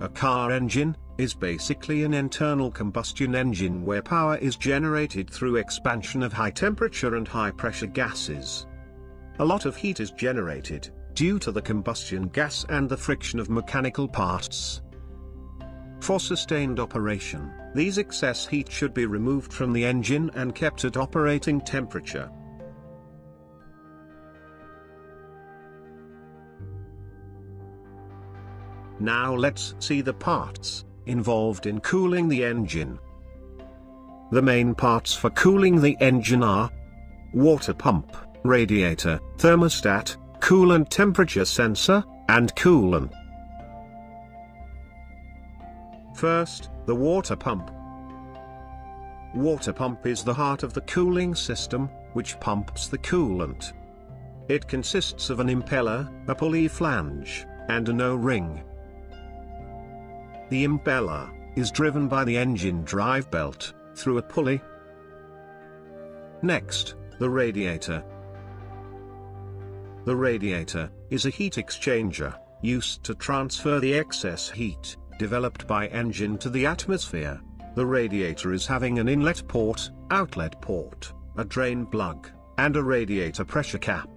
A car engine is basically an internal combustion engine where power is generated through expansion of high temperature and high pressure gases. A lot of heat is generated due to the combustion gas and the friction of mechanical parts. For sustained operation, these excess heat should be removed from the engine and kept at operating temperature. Now let's see the parts involved in cooling the engine. The main parts for cooling the engine are water pump, radiator, thermostat, coolant temperature sensor, and coolant. First, the water pump. Water pump is the heart of the cooling system, which pumps the coolant. It consists of an impeller, a pulley flange, and an O-ring. The impeller is driven by the engine drive belt through a pulley. Next, the radiator. The radiator is a heat exchanger used to transfer the excess heat developed by engine to the atmosphere. The radiator is having an inlet port, outlet port, a drain plug, and a radiator pressure cap.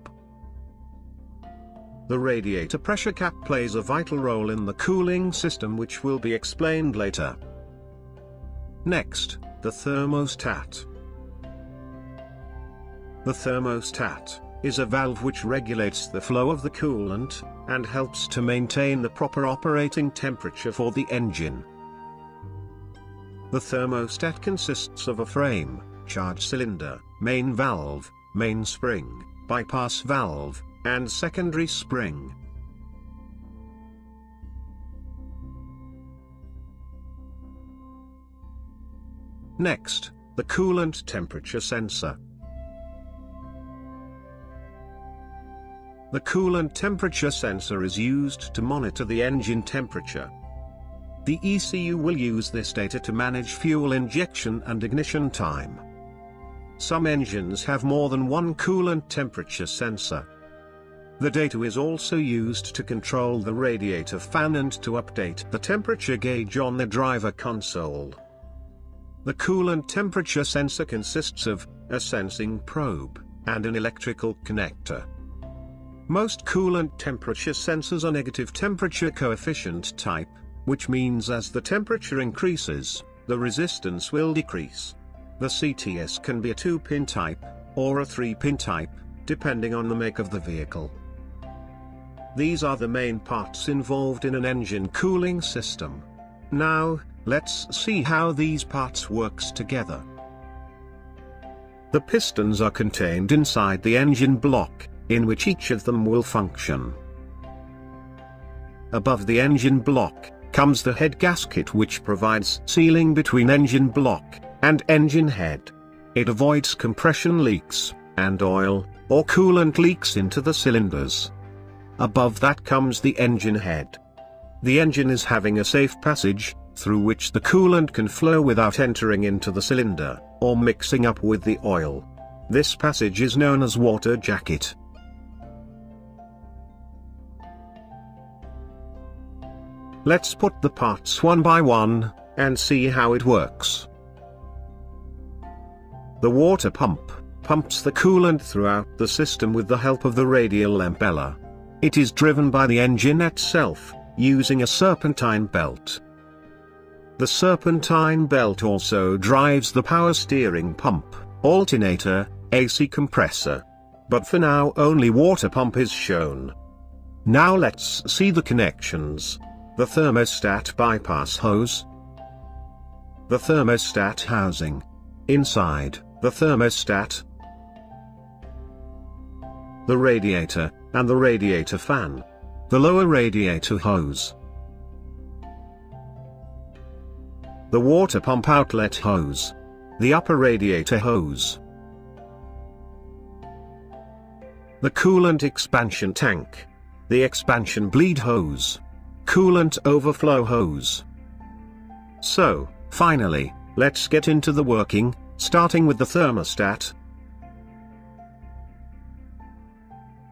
The radiator pressure cap plays a vital role in the cooling system, which will be explained later. Next, the thermostat. The thermostat is a valve which regulates the flow of the coolant and helps to maintain the proper operating temperature for the engine. The thermostat consists of a frame, charge cylinder, main valve, main spring, bypass valve, and secondary spring. Next, the coolant temperature sensor. The coolant temperature sensor is used to monitor the engine temperature. The ECU will use this data to manage fuel injection and ignition time. Some engines have more than one coolant temperature sensor. The data is also used to control the radiator fan and to update the temperature gauge on the driver console. The coolant temperature sensor consists of a sensing probe and an electrical connector. Most coolant temperature sensors are negative temperature coefficient type, which means as the temperature increases, the resistance will decrease. The CTS can be a 2-pin type, or a 3-pin type, depending on the make of the vehicle. These are the main parts involved in an engine cooling system. Now, let's see how these parts works together. The pistons are contained inside the engine block, in which each of them will function. Above the engine block comes the head gasket, which provides sealing between engine block and engine head. It avoids compression leaks and oil or coolant leaks into the cylinders. Above that comes the engine head. The engine is having a safe passage through which the coolant can flow without entering into the cylinder or mixing up with the oil. This passage is known as water jacket. Let's put the parts one by one and see how it works. The water pump pumps the coolant throughout the system with the help of the radial impeller. It is driven by the engine itself, using a serpentine belt. The serpentine belt also drives the power steering pump, alternator, AC compressor. But for now only water pump is shown. Now let's see the connections. The thermostat bypass hose. The thermostat housing. Inside the thermostat, the radiator, and the radiator fan. The lower radiator hose. The water pump outlet hose. The upper radiator hose. The coolant expansion tank. The expansion bleed hose. Coolant overflow hose. So, finally, let's get into the working, starting with the thermostat.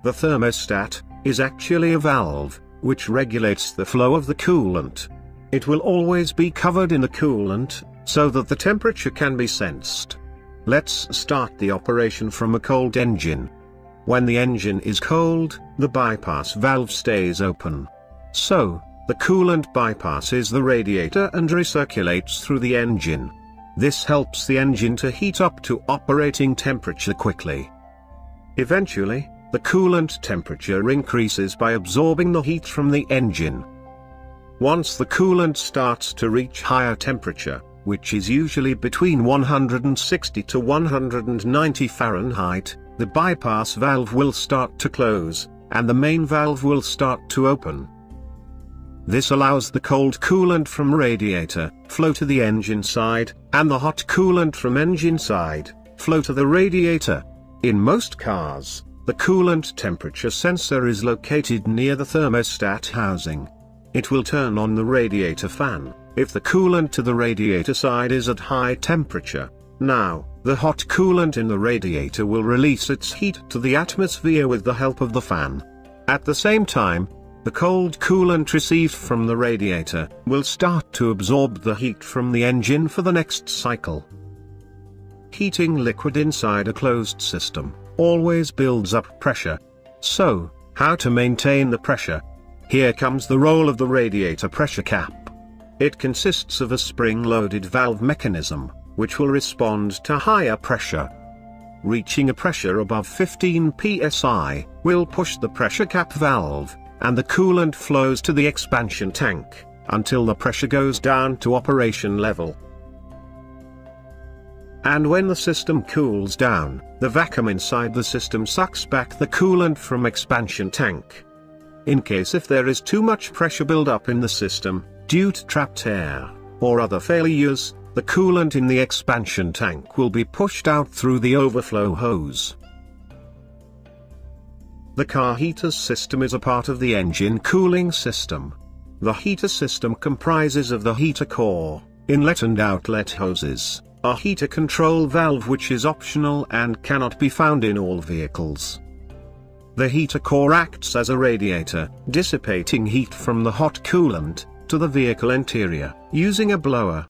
The thermostat is actually a valve, which regulates the flow of the coolant. It will always be covered in the coolant, so that the temperature can be sensed. Let's start the operation from a cold engine. When the engine is cold, the bypass valve stays open. So, the coolant bypasses the radiator and recirculates through the engine. This helps the engine to heat up to operating temperature quickly. Eventually, the coolant temperature increases by absorbing the heat from the engine. Once the coolant starts to reach higher temperature, which is usually between 160 to 190 Fahrenheit, the bypass valve will start to close, and the main valve will start to open. This allows the cold coolant from radiator flow to the engine side, and the hot coolant from engine side flow to the radiator. In most cars, the coolant temperature sensor is located near the thermostat housing. It will turn on the radiator fan if the coolant to the radiator side is at high temperature. Now, the hot coolant in the radiator will release its heat to the atmosphere with the help of the fan. At the same time, the cold coolant received from the radiator will start to absorb the heat from the engine for the next cycle. Heating liquid inside a closed system always builds up pressure. So, how to maintain the pressure? Here comes the role of the radiator pressure cap. It consists of a spring-loaded valve mechanism, which will respond to higher pressure. Reaching a pressure above 15 psi will push the pressure cap valve, and the coolant flows to the expansion tank, until the pressure goes down to operation level. And when the system cools down, the vacuum inside the system sucks back the coolant from expansion tank. In case if there is too much pressure build-up in the system, due to trapped air, or other failures, the coolant in the expansion tank will be pushed out through the overflow hose. The car heater system is a part of the engine cooling system. The heater system comprises of the heater core, inlet and outlet hoses, a heater control valve which is optional and cannot be found in all vehicles. The heater core acts as a radiator, dissipating heat from the hot coolant to the vehicle interior, using a blower.